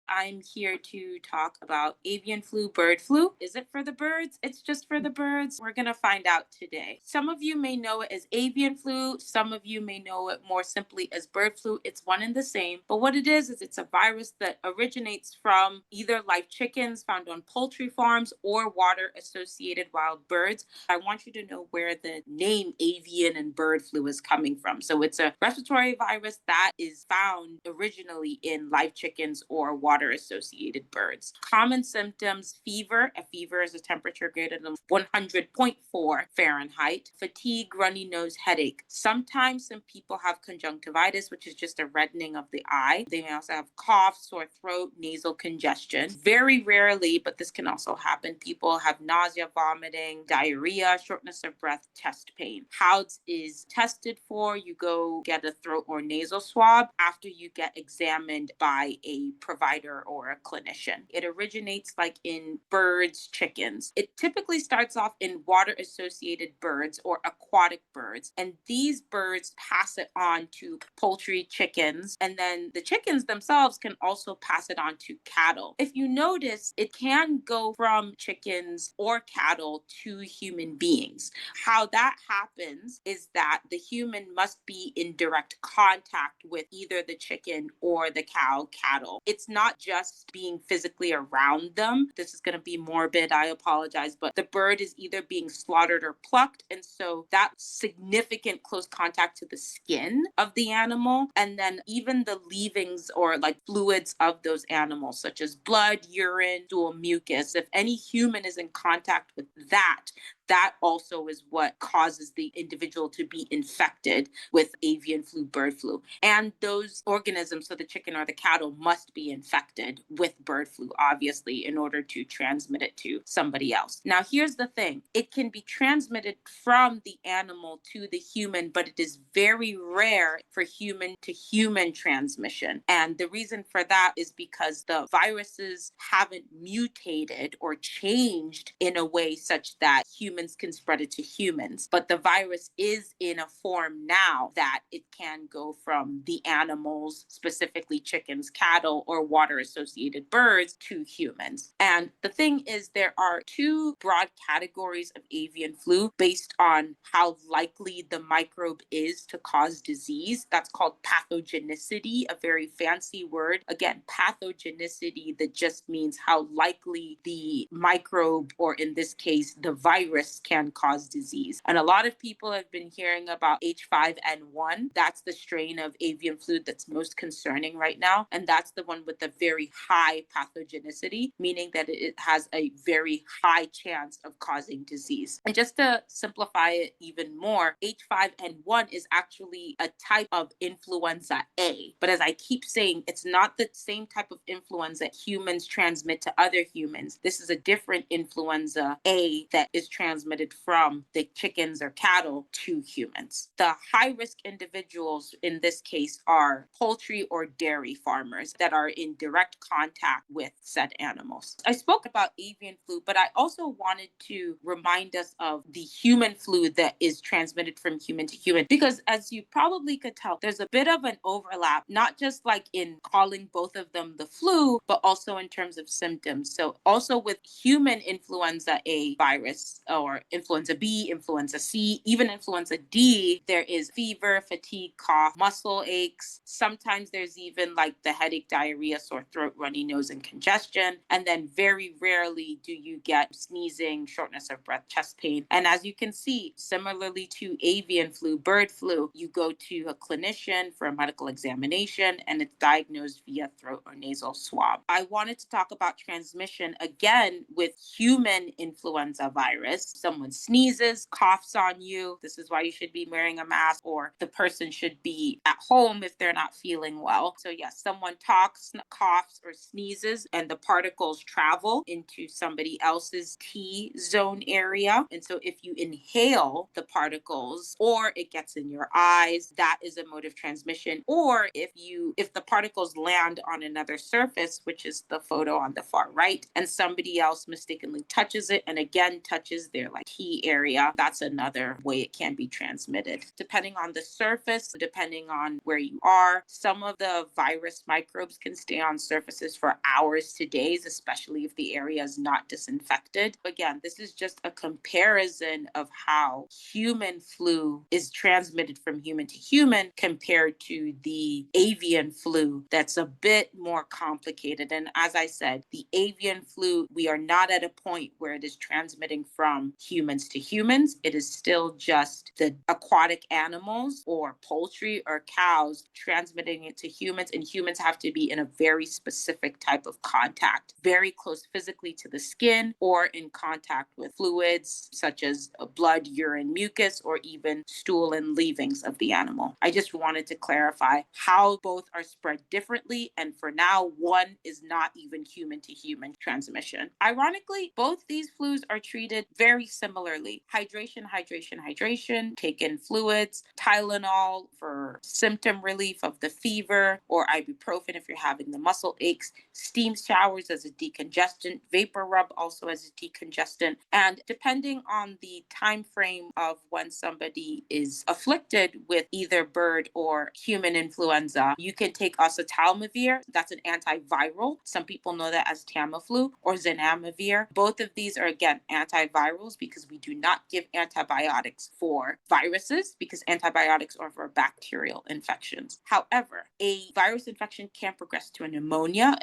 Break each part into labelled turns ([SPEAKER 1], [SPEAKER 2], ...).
[SPEAKER 1] I'm here to talk about avian flu, bird flu. Is it for the birds? It's just for the birds. We're going to find out today. Some of you may know it as avian flu. Some of you may know it more simply as bird flu. It's one and the same. But what it is it's a virus that originates from either live chickens found on poultry farms or water associated wild birds. I want you to know where the name avian and bird flu is coming from. So it's a respiratory virus that is found originally in live chickens or water associated birds. Common symptoms: fever. A fever is a temperature greater than 100.4 Fahrenheit. Fatigue, runny nose, headache. Sometimes some people have conjunctivitis, which is just a reddening of the eye. They may also have cough, sore throat, nasal congestion. Very rarely, but this can also happen, people have nausea, vomiting, diarrhea, shortness of breath, chest pain. How it is tested for: you go get a throat or nasal swab after you get examined by a provider or a clinician. It originates like in birds, chickens. It typically starts off in water associated birds or aquatic birds. And these birds pass it on to poultry, chickens. And then the chickens themselves can also pass it on to cattle. If you notice, it can go from chickens or cattle to human beings. How that happens is that the human must be in direct contact with either the chicken or the cattle. It's not just being physically around them. This is going to be morbid, I apologize, but the bird is either being slaughtered or plucked. And so that significant close contact to the skin of the animal, and then even the leavings or like fluids of those animals, such as blood, urine, stool, mucus. If any human is in contact with that also is what causes the individual to be infected with avian flu, bird flu. And those organisms, so the chicken or the cattle, must be infected with bird flu, obviously, in order to transmit it to somebody else. Now, here's the thing. It can be transmitted from the animal to the human, but it is very rare for human to human transmission. And the reason for that is because the viruses haven't mutated or changed in a way such that humans can spread it to humans. But the virus is in a form now that it can go from the animals, specifically chickens, cattle, or water associated birds, to humans. And the thing is, there are two broad categories of avian flu based on how likely the microbe is to cause disease. That's called pathogenicity, a very fancy word. Again, pathogenicity, that just means how likely the microbe, or in this case, the virus, can cause disease. And a lot of people have been hearing about H5N1. That's the strain of avian flu that's most concerning right now. And that's the one with a very high pathogenicity, meaning that it has a very high chance of causing disease. And just to simplify it even more, H5N1 is actually a type of influenza A. But as I keep saying, it's not the same type of influenza humans transmit to other humans. This is a different influenza A that is transmitted from the chickens or cattle to humans. The high-risk individuals in this case are poultry or dairy farmers that are in direct contact with said animals. I spoke about avian flu, but I also wanted to remind us of the human flu that is transmitted from human to human, because as you probably could tell, there's a bit of an overlap, not just like in calling both of them the flu, but also in terms of symptoms. So also with human influenza A virus, or influenza B, influenza C, even influenza D, there is fever, fatigue, cough, muscle aches. Sometimes there's even like the headache, diarrhea, sore throat, runny nose, and congestion. And then very rarely do you get sneezing, shortness of breath, chest pain. And as you can see, similarly to avian flu, bird flu, you go to a clinician for a medical examination and it's diagnosed via throat or nasal swab. I wanted to talk about transmission again with human influenza virus. Someone sneezes, coughs on you. This is why you should be wearing a mask, or the person should be at home if they're not feeling well. So yes, someone talks, coughs, or sneezes, and the particles travel into somebody else's T-zone area. And so if you inhale the particles, or it gets in your eyes, that is a mode of transmission. Or if the particles land on another surface, which is the photo on the far right, and somebody else mistakenly touches it and again touches their their like key area, that's another way it can be transmitted. Depending on the surface, depending on where you are, some of the virus microbes can stay on surfaces for hours to days, especially if the area is not disinfected. Again, this is just a comparison of how human flu is transmitted from human to human compared to the avian flu that's a bit more complicated. And as I said, the avian flu, we are not at a point where it is transmitting from humans to humans. It is still just the aquatic animals or poultry or cows transmitting it to humans, and humans have to be in a very specific type of contact, very close physically to the skin or in contact with fluids such as blood, urine, mucus, or even stool and leavings of the animal. I just wanted to clarify how both are spread differently, and for now, one is not even human to human transmission. Ironically, both these flus are treated very similarly. Hydration, hydration, hydration, take in fluids, Tylenol for symptom relief of the fever, or ibuprofen if you're having the muscle aches, steam showers as a decongestant, vapor rub also as a decongestant. And depending on the time frame of when somebody is afflicted with either bird or human influenza, you can take oseltamivir. That's an antiviral. Some people know that as Tamiflu or zanamivir. Both of these are, again, antivirals because we do not give antibiotics for viruses because antibiotics are for bacterial infections. However, a virus infection can progress to a pneumonia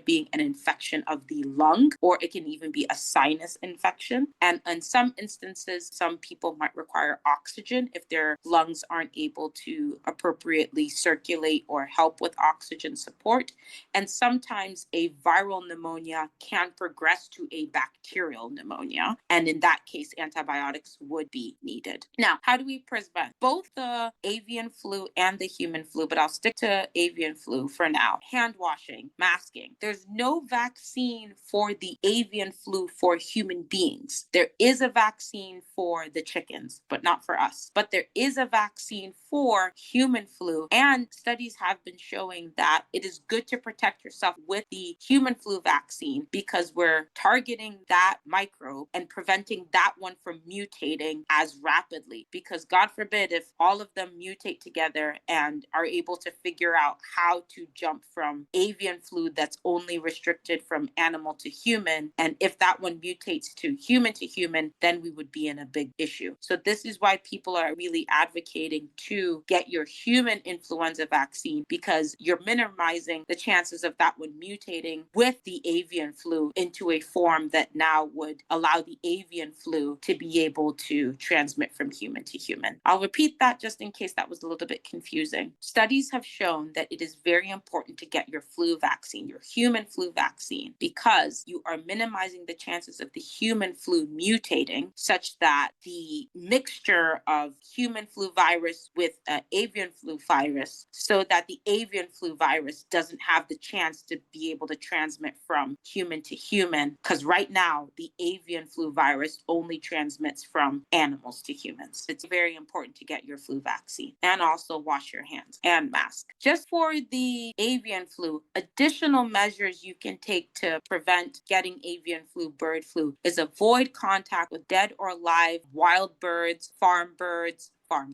[SPEAKER 1] being an infection of the lung, or it can even be a sinus infection. And in some instances, some people might require oxygen if their lungs aren't able to appropriately circulate or help with oxygen support. And sometimes a viral pneumonia can progress to a bacterial pneumonia. And in that case, antibiotics would be needed. Now, how do we prevent both the avian flu and the human flu? But I'll stick to avian flu for now. Hand washing, masking. There's no vaccine for the avian flu for human beings. There is a vaccine for the chickens, but not for us. But there is a vaccine for human flu, and studies have been showing that it is good to protect yourself with the human flu vaccine because we're targeting that microbe and preventing that one from mutating as rapidly. Because God forbid if all of them mutate together and are able to figure out how to jump from avian flu that's only restricted from animal to human, and if that one mutates to human, then we would be in a big issue. So this is why people are really advocating to get your human influenza vaccine, because you're minimizing the chances of that one mutating with the avian flu into a form that now would allow the avian flu to be able to transmit from human to human. I'll repeat that just in case that was a little bit confusing. Studies have shown that it is very important to get your flu vaccine, your human flu vaccine, because you are minimizing the chances of the human flu mutating such that the mixture of human flu virus with avian flu virus, so that the avian flu virus doesn't have the chance to be able to transmit from human to human, because right now the avian flu virus only transmits from animals to humans. It's very important to get your flu vaccine and also wash your hands and mask. Just for the avian flu, additional measures you can take to prevent getting avian flu, bird flu is avoid contact with dead or live wild birds, farm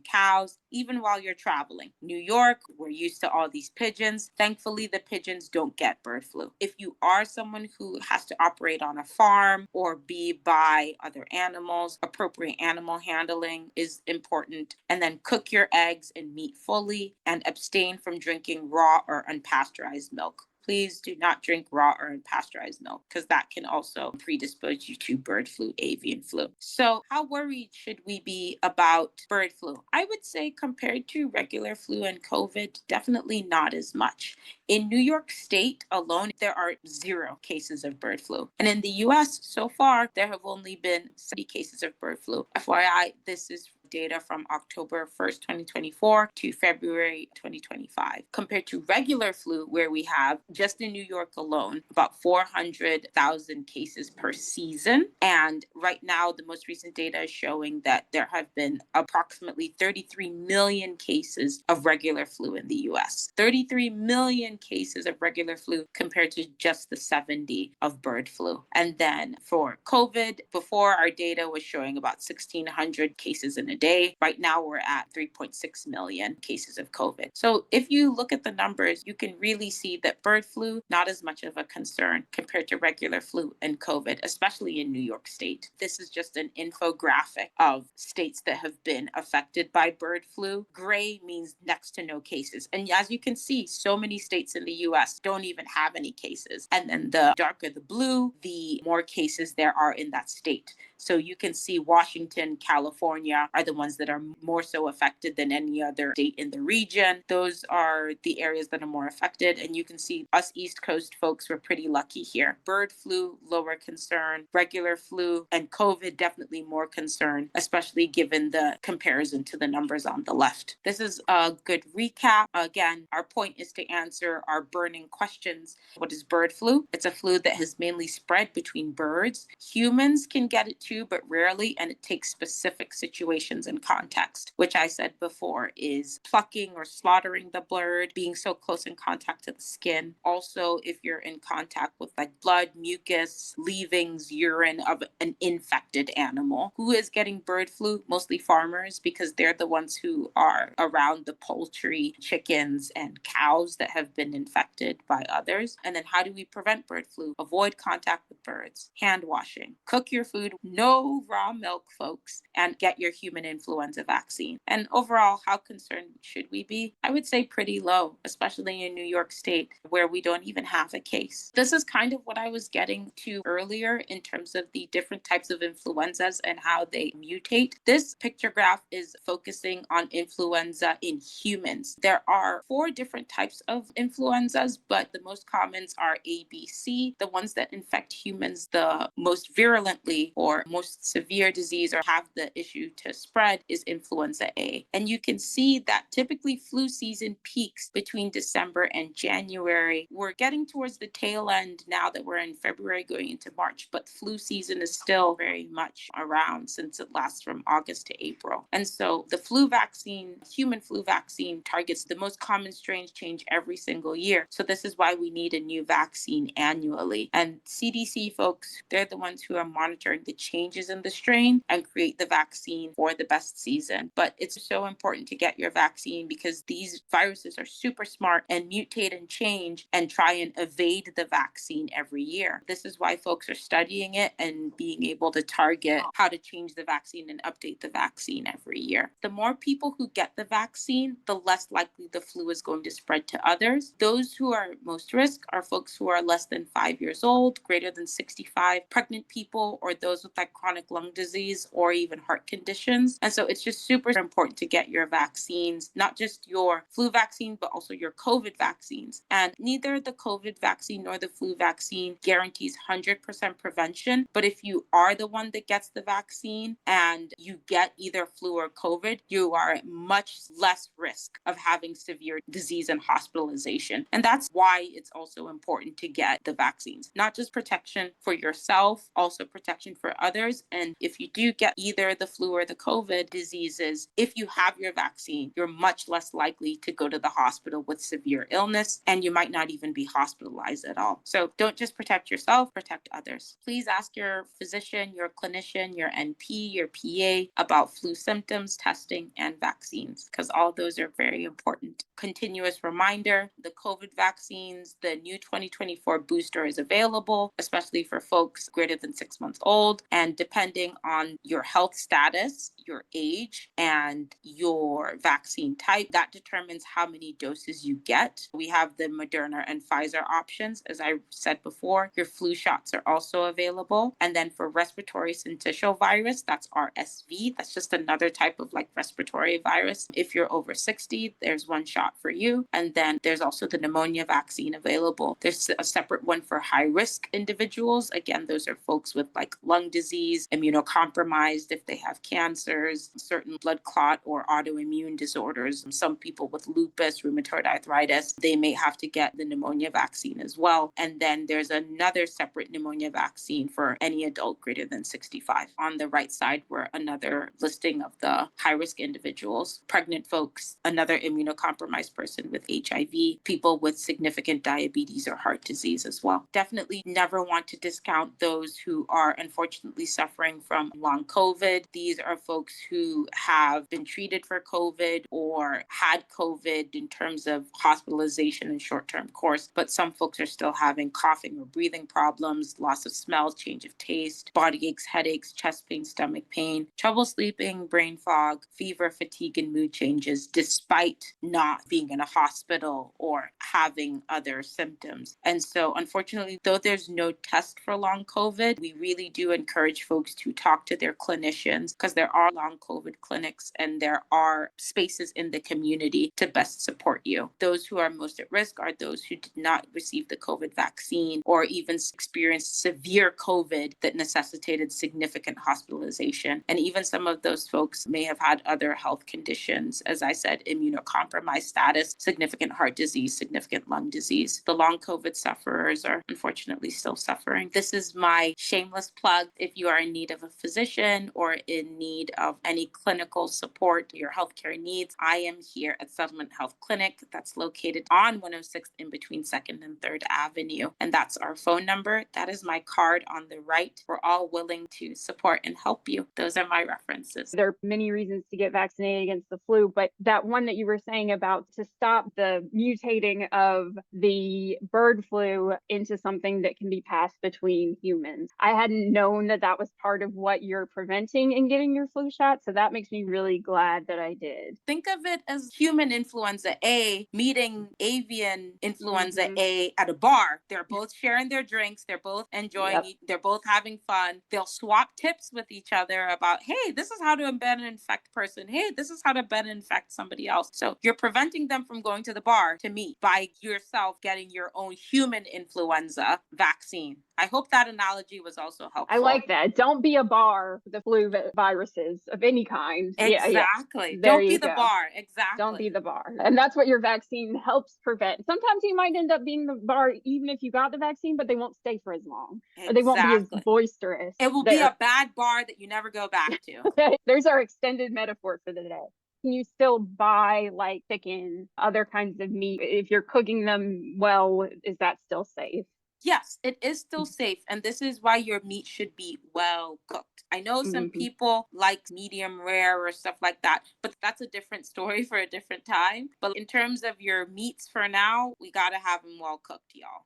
[SPEAKER 1] cows, even while you're traveling. New York, we're used to all these pigeons. Thankfully, the pigeons don't get bird flu. If you are someone who has to operate on a farm or be by other animals, appropriate animal handling is important. And then cook your eggs and meat fully and abstain from drinking raw or unpasteurized milk. Please do not drink raw or unpasteurized milk because that can also predispose you to bird flu, avian flu. So how worried should we be about bird flu? I would say compared to regular flu and COVID, definitely not as much. In New York State alone, there are 0 cases of bird flu. And in the US, so far, there have only been 70 cases of bird flu. FYI, this is data from October 1st, 2024 to February 2025, compared to regular flu, where we have just in New York alone about 400,000 cases per season. And right now, the most recent data is showing that there have been approximately 33 million cases of regular flu in the US. 33 million cases of regular flu compared to just the 70 of bird flu. And then for COVID, before our data was showing about 1,600 cases in a day. Right now, we're at 3.6 million cases of COVID. So if you look at the numbers, you can really see that bird flu, not as much of a concern compared to regular flu and COVID, especially in New York State. This is just an infographic of states that have been affected by bird flu. Gray means next to no cases. And as you can see, so many states in the US don't even have any cases. And then the darker the blue, the more cases there are in that state. So you can see Washington, California are the ones that are more so affected than any other state in the region. Those are the areas that are more affected. And you can see us East Coast folks were pretty lucky here. Bird flu, lower concern. Regular flu and COVID, definitely more concern, especially given the comparison to the numbers on the left. This is a good recap. Again, our point is to answer our burning questions. What is bird flu? It's a flu that has mainly spread between birds. Humans can get it too, but rarely, and it takes specific situations and context, which I said before is plucking or slaughtering the bird, being so close in contact to the skin. Also, if you're in contact with like blood, mucus, leavings, urine of an infected animal. Who is getting bird flu? Mostly farmers, because they're the ones who are around the poultry, chickens, and cows that have been infected by others. And then how do we prevent bird flu? Avoid contact with birds, hand washing, cook your food, no raw milk, folks, and get your human influenza vaccine. And overall, how concerned should we be? I would say pretty low, especially in New York State, where we don't even have a case. This is kind of what I was getting to earlier in terms of the different types of influenzas and how they mutate. This picture graph is focusing on influenza in humans. There are 4 different types of influenzas, but the most commons are A, B, C. The ones that infect humans the most virulently or most severe disease or have the issue to spread is influenza A. And you can see that typically flu season peaks between December and January. We're getting towards the tail end now that we're in February going into March, but flu season is still very much around since it lasts from August to April. And so the flu vaccine, human flu vaccine, targets the most common strains change every single year. So this is why we need a new vaccine annually. And CDC folks, they're the ones who are monitoring the changes in the strain and create the vaccine for the best season. But it's so important to get your vaccine because these viruses are super smart and mutate and change and try and evade the vaccine every year. This is why folks are studying it and being able to target how to change the vaccine and update the vaccine every year. The more people who get the vaccine, the less likely the flu is going to spread to others. Those who are most risk are folks who are less than 5 years old, greater than 65, pregnant people, or those with like chronic lung disease or even heart conditions. And so it's just super important to get your vaccines, not just your flu vaccine, but also your COVID vaccines. And neither the COVID vaccine nor the flu vaccine guarantees 100% prevention. But if you are the one that gets the vaccine and you get either flu or COVID, you are at much less risk of having severe disease and hospitalization. And that's why it's also important to get the vaccines, not just protection for yourself, also protection for others. And if you do get either the flu or the COVID diseases, if you have your vaccine, you're much less likely to go to the hospital with severe illness, and you might not even be hospitalized at all. So don't just protect yourself, protect others. Please ask your physician, your clinician, your NP, your PA about flu symptoms, testing, and vaccines, because all those are very important. Continuous reminder, the COVID vaccines, the new 2024 booster is available, especially for folks greater than 6 months old. And depending on your health status, your age, and your vaccine type, that determines how many doses you get. We have the Moderna and Pfizer options. As I said before, your flu shots are also available. And then for respiratory syncytial virus, that's RSV. That's just another type of like respiratory virus. If you're over 60, there's one shot for you. And then there's also the pneumonia vaccine available. There's a separate one for high risk individuals. Again, those are folks with like lung disease, immunocompromised if they have cancer, cancers, certain blood clot or autoimmune disorders. Some people with lupus, rheumatoid arthritis, they may have to get the pneumonia vaccine as well. And then there's another separate pneumonia vaccine for any adult greater than 65. On the right side were another listing of the high-risk individuals, pregnant folks, another immunocompromised person with HIV, people with significant diabetes or heart disease as well. Definitely never want to discount those who are unfortunately suffering from long COVID. These are folks who have been treated for COVID or had COVID in terms of hospitalization and short-term course, but some folks are still having coughing or breathing problems, loss of smell, change of taste, body aches, headaches, chest pain, stomach pain, trouble sleeping, brain fog, fever, fatigue, and mood changes, despite not being in a hospital or having other symptoms. And so, unfortunately, though there's no test for long COVID, we really do encourage folks to talk to their clinicians because there are long COVID clinics and there are spaces in the community to best support you. Those who are most at risk are those who did not receive the COVID vaccine or even experienced severe COVID that necessitated significant hospitalization. And even some of those folks may have had other health conditions, as I said, immunocompromised status, significant heart disease, significant lung disease. The long COVID sufferers are unfortunately still suffering. This is my shameless plug. If you are in need of a physician or in need of any clinical support, your healthcare needs, I am here at Settlement Health Clinic. That's located on 106th in between 2nd and 3rd Avenue. And that's our phone number. That is my card on the right. We're all willing to support and help you. Those are my references.
[SPEAKER 2] There are many reasons to get vaccinated against the flu, but that one that you were saying about to stop the mutating of the bird flu into something that can be passed between humans. I hadn't known that that was part of what you're preventing in getting your flu shot, so that makes me really glad that I did.
[SPEAKER 1] Think of it as human influenza A meeting avian influenza A at a bar. They're both sharing their drinks. They're both enjoying it. They're both having fun. They'll swap tips with each other about, hey, this is how to embed and infect person. Hey, this is how to embed and infect somebody else. So you're preventing them from going to the bar to meet by yourself getting your own human influenza vaccine. I hope that analogy was also helpful.
[SPEAKER 2] I like that. Don't be a bar for the flu viruses of any kind.
[SPEAKER 1] Exactly.
[SPEAKER 2] Yeah.
[SPEAKER 1] Don't be the bar. Exactly.
[SPEAKER 2] Don't be the bar. And that's what your vaccine helps prevent. Sometimes you might end up being the bar even if you got the vaccine, but they won't stay for as long. Or they won't be as boisterous.
[SPEAKER 1] It will be a bad bar that you never go back to.
[SPEAKER 2] There's our extended metaphor for the day. Can you still buy like chicken, other kinds of meat? If you're cooking them well, is that still safe?
[SPEAKER 1] Yes, it is still safe. And this is why your meat should be well cooked. I know some people like medium rare or stuff like that, but that's a different story for a different time. But in terms of your meats for now, we got to have them well cooked, y'all.